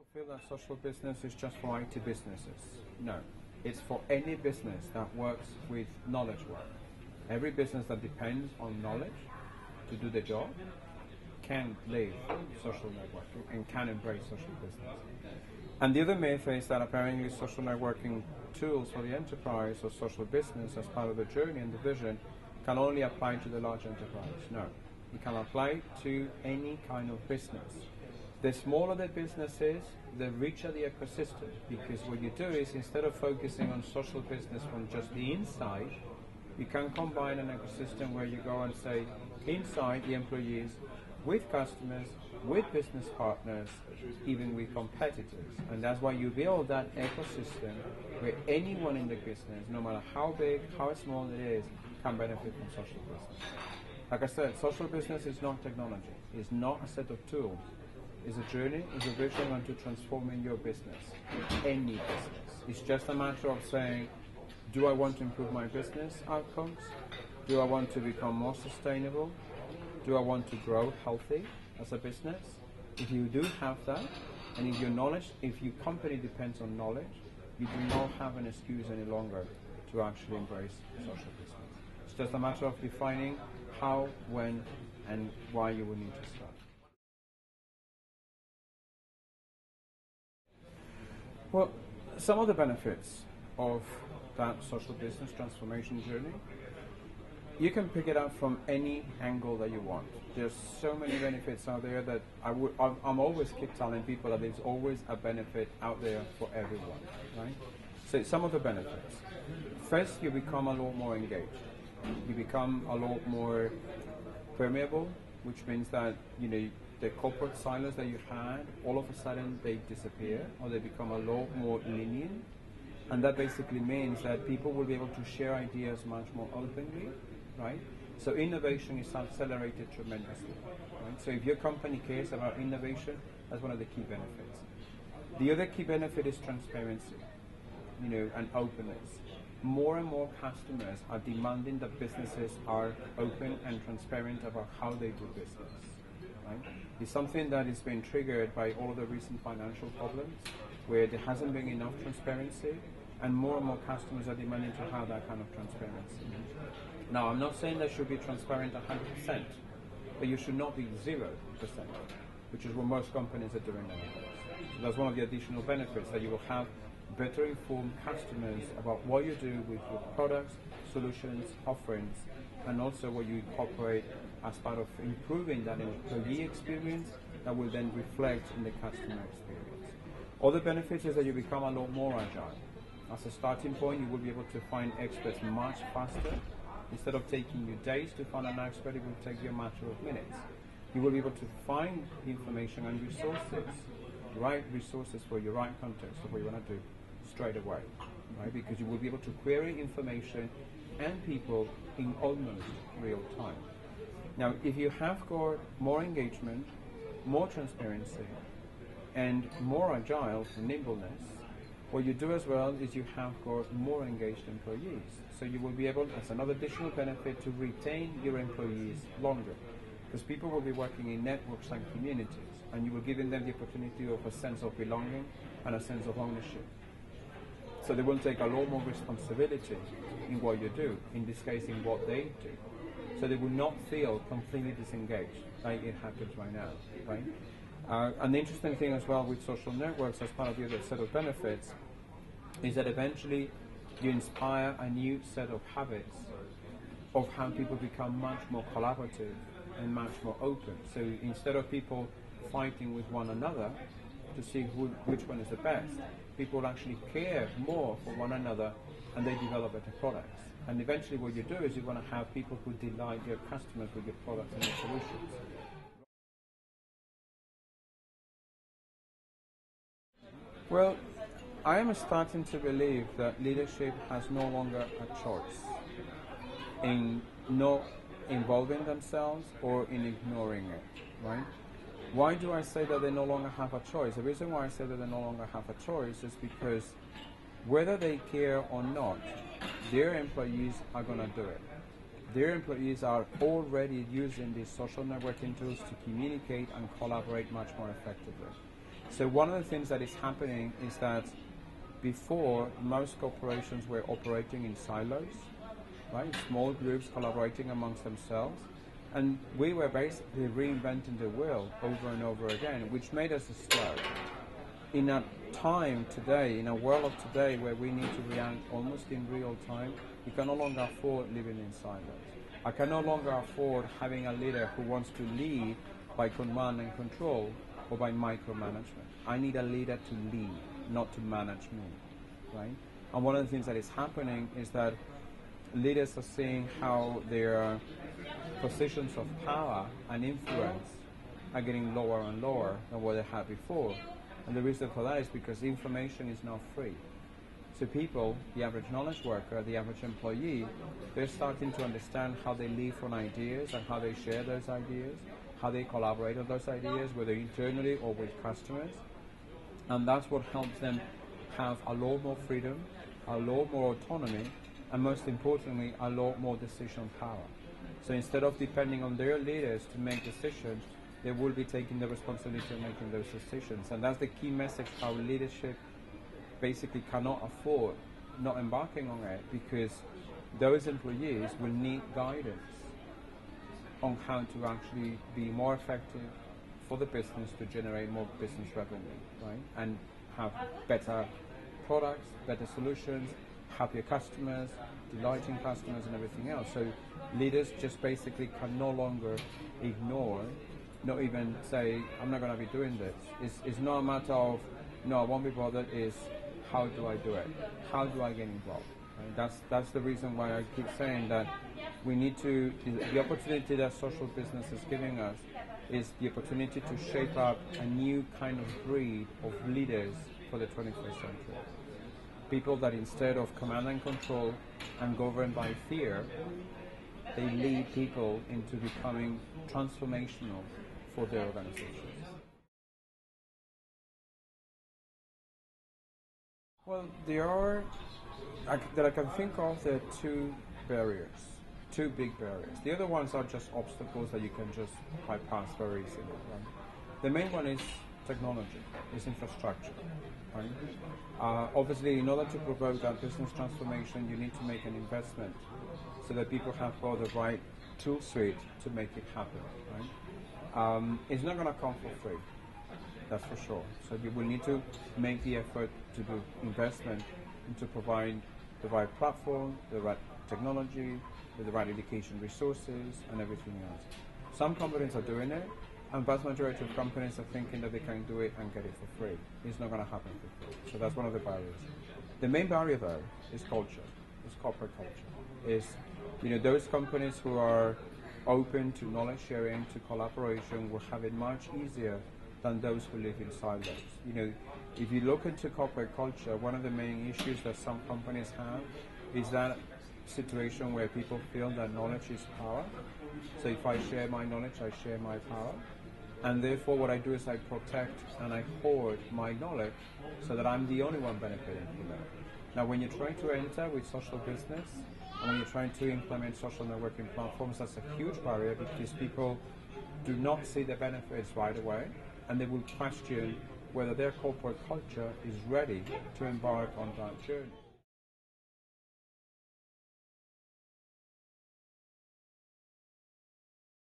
People feel that social business is just for IT businesses. No, it's for any business that works with knowledge work. Every business that depends on knowledge to do the job can live social networking and can embrace social business. And the other myth is that apparently social networking tools for the enterprise or social business as part of the journey and the vision can only apply to the large enterprise. No, it can apply to any kind of business. The smaller the business is, the richer the ecosystem, because what you do is instead of focusing on social business from just the inside, you can combine an ecosystem where you go and say inside the employees, with customers, with business partners, even with competitors. And that's why you build that ecosystem where anyone in the business, no matter how big, how small it is, can benefit from social business. Like I said, social business is not technology. It's not a set of tools. It's a journey, it's a vision on to transforming your business, any business. It's just a matter of saying, do I want to improve my business outcomes? Do I want to become more sustainable? Do I want to grow healthy as a business? If you do have that, and if your company depends on knowledge, you do not have an excuse any longer to actually embrace social business. It's just a matter of defining how, when, and why you will need to start. Well, some of the benefits of that social business transformation journey, you can pick it up from any angle that you want. There's so many benefits out there that I'm always keep telling people that there's always a benefit out there for everyone, right? So some of the benefits. First, you become a lot more engaged. You become a lot more permeable, which means that, the corporate silos that you had, all of a sudden they disappear or they become a lot more lenient. And that basically means that people will be able to share ideas much more openly, right? So innovation is accelerated tremendously, right? So if your company cares about innovation, that's one of the key benefits. The other key benefit is transparency, and openness. More and more customers are demanding that businesses are open and transparent about how they do business. Right? It's something that is being triggered by all of the recent financial problems, where there hasn't been enough transparency, and more customers are demanding to have that kind of transparency. Now, I'm not saying they should be transparent 100%, but you should not be 0%, which is what most companies are doing nowadays. So that's one of the additional benefits, that you will have better informed customers about what you do with your products, solutions, offerings, and also what you incorporate as part of improving that employee experience that will then reflect in the customer experience. Other benefits is that you become a lot more agile. As a starting point, you will be able to find experts much faster. Instead of taking you days to find an expert, it will take you a matter of minutes. You will be able to find information and resources, right resources for your right context of what you want to do straight away, right? Because you will be able to query information and people in almost real time. Now, if you have got more engagement, more transparency, and more agile for nimbleness, what you do as well is you have got more engaged employees. So you will be able, as another additional benefit, to retain your employees longer. Because people will be working in networks and communities, and you will give them the opportunity of a sense of belonging and a sense of ownership. So they will take a lot more responsibility in what you do, in this case in what they do. So they will not feel completely disengaged like it happens right now, right? An interesting thing as well with social networks as part of the other set of benefits is that eventually you inspire a new set of habits of how people become much more collaborative and much more open. So instead of people fighting with one another to see which one is the best, people actually care more for one another and they develop better products. And eventually what you do is you want to have people who delight your customers with your products and your solutions. Well, I am starting to believe that leadership has no longer a choice in not involving themselves or in ignoring it, right? Why do I say that they no longer have a choice? The reason why I say that they no longer have a choice is because whether they care or not, their employees are going to do it. Their employees are already using these social networking tools to communicate and collaborate much more effectively. So one of the things that is happening is that before, most corporations were operating in silos, right? Small groups collaborating amongst themselves. And we were basically reinventing the wheel over and over again, which made us slow. In a time today, in a world of today where we need to react almost in real time, we can no longer afford living in silos. I can no longer afford having a leader who wants to lead by command and control or by micromanagement. I need a leader to lead, not to manage me, right? And one of the things that is happening is that leaders are seeing how their positions of power and influence are getting lower and lower than what they had before. And the reason for that is because information is now free. So people, the average knowledge worker, the average employee, they're starting to understand how they live on ideas and how they share those ideas, how they collaborate on those ideas, whether internally or with customers. And that's what helps them have a lot more freedom, a lot more autonomy, and most importantly, a lot more decision power. So instead of depending on their leaders to make decisions, they will be taking the responsibility of making those decisions. And that's the key message, how leadership basically cannot afford not embarking on it, because those employees will need guidance on how to actually be more effective for the business to generate more business revenue, right? And have better products, better solutions, happier customers, delighting customers and everything else. So leaders just basically can no longer ignore, not even say, I'm not going to be doing this. It's not a matter of, no, I won't be bothered, is how do I do it? How do I get involved? Right? That's the reason why I keep saying that we need to, the opportunity that social business is giving us is the opportunity to shape up a new kind of breed of leaders for the 21st century. People that instead of command and control and governed by fear, they lead people into becoming transformational for their organizations. Well, there are, that I can think of, there are two big barriers. The other ones are just obstacles that you can just bypass very easily. Right? The main one is technology, is infrastructure. Right? Obviously, in order to provoke that business transformation, you need to make an investment so that people have got the right tool suite to make it happen. Right? It's not going to come for free, that's for sure. So you will need to make the effort to do investment and to provide the right platform, the right technology, with the right education resources and everything else. Some companies are doing it, and vast majority of companies are thinking that they can do it and get it for free. It's not going to happen for free. So that's one of the barriers. The main barrier though is culture, is corporate culture. Is, those companies who are open to knowledge sharing, to collaboration, will have it much easier than those who live in silos. If you look into corporate culture, one of the main issues that some companies have is that situation where people feel that knowledge is power. So if I share my knowledge, I share my power. And therefore what I do is I protect and I hoard my knowledge so that I'm the only one benefiting from that. Now when you're trying to enter with social business, and when you're trying to implement social networking platforms, that's a huge barrier, because people do not see the benefits right away, and they will question whether their corporate culture is ready to embark on that journey.